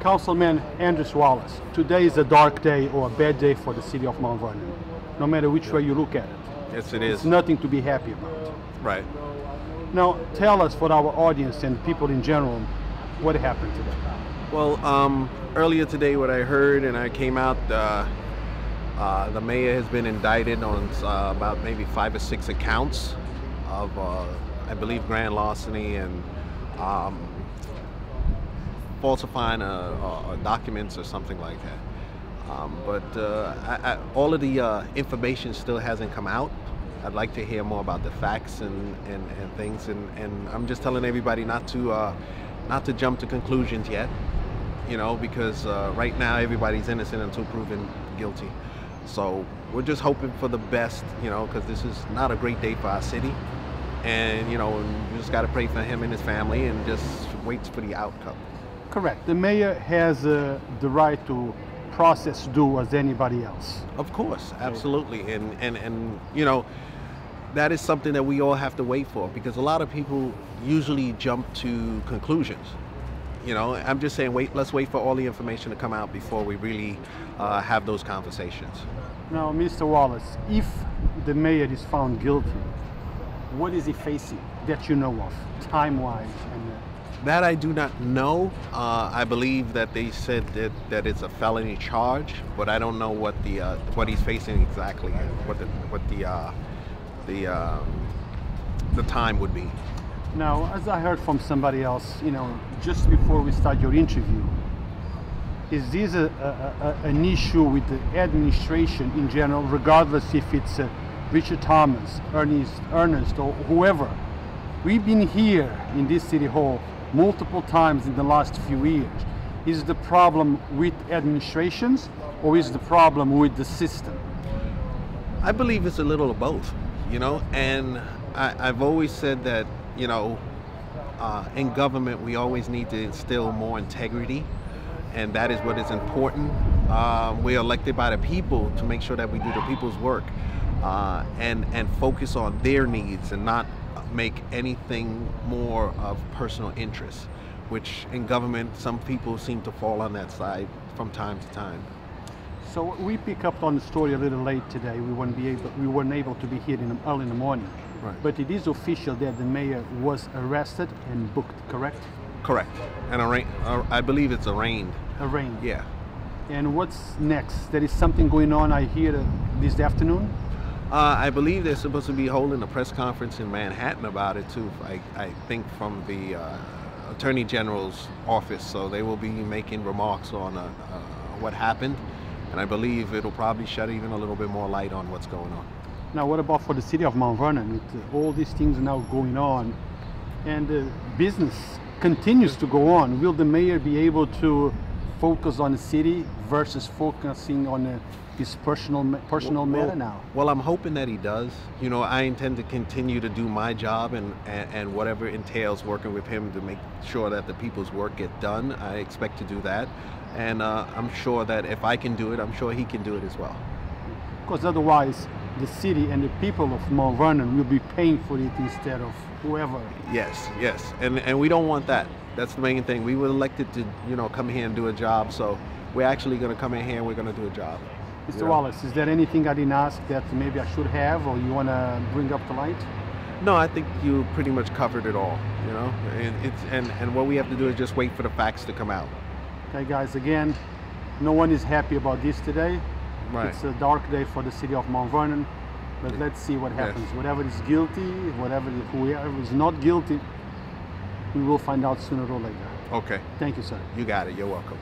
Councilman Andre Wallace, today is a dark day or a bad day for the city of Mt Vernon, no matter which way you look at it. Yes, it is. It's nothing to be happy about. Right. Now, tell us, for our audience and people in general, what happened today. Well, earlier today, what I heard, and I came out, the mayor has been indicted on about maybe 5 or 6 accounts of, I believe, grand larceny and falsifying documents or something like that. But all of the information still hasn't come out. I'd like to hear more about the facts and things, and I'm just telling everybody not to jump to conclusions yet, you know, because right now everybody's innocent until proven guilty. So we're just hoping for the best, you know, because this is not a great day for our city, and you know, we just got to pray for him and his family and just wait for the outcome. Correct. The mayor has the right to process due as anybody else. Of course, absolutely, and you know, that is something that we all have to wait for, because a lot of people usually jump to conclusions. You know, I'm just saying, let's wait for all the information to come out before we really have those conversations. Now, Mr. Wallace, if the mayor is found guilty, what is he facing that you know of, time-wise? That I do not know. I believe that they said that it's a felony charge, but I don't know what he's facing exactly, what the time would be. Now, as I heard from somebody else, you know, just before we start your interview, is this an issue with the administration in general, regardless if it's Richard Thomas, Ernest, or whoever? We've been here in this City Hall multiple times in the last few years. Is the problem with administrations, or is the problem with the system? I believe it's a little of both, you know, and I've always said that, you know, in government we always need to instill more integrity, and that is what is important. We're elected by the people to make sure that we do the people's work, and focus on their needs and not make anything more of personal interest, which in government some people seem to fall on that side from time to time. So we pick up on the story a little late today. We weren't able to be here early in the morning. Right. But it is official that the mayor was arrested and booked, correct? Correct. And I believe it's arraigned. Arraigned. Yeah. And what's next? There is something going on, I hear, this afternoon? I believe they're supposed to be holding a press conference in Manhattan about it too, I think from the Attorney General's office, so they will be making remarks on what happened, and I believe it'll probably shed even a little bit more light on what's going on. Now, what about for the city of Mt Vernon, with all these things now going on, and business continues to go on? Will the mayor be able to focus on the city versus focusing on his personal matter now? Well, I'm hoping that he does. You know, I intend to continue to do my job and whatever entails working with him to make sure that the people's work get done. I expect to do that, and I'm sure that if I can do it, I'm sure he can do it as well. Because otherwise, the city and the people of Mt Vernon will be paying for it instead of whoever. Yes, yes, and we don't want that. That's the main thing. We were elected to, you know, come here and do a job, so we're actually going to come in here and we're going to do a job. Mr. Wallace, is there anything I didn't ask that maybe I should have, or you want to bring up to light? No, I think you pretty much covered it all, you know, and what we have to do is just wait for the facts to come out. Okay, guys, again, no one is happy about this today. Right. It's a dark day for the city of Mt Vernon, but let's see what happens. Yes. Whatever is guilty, whoever is not guilty, we will find out sooner or later. Okay. Thank you, sir. You got it. You're welcome.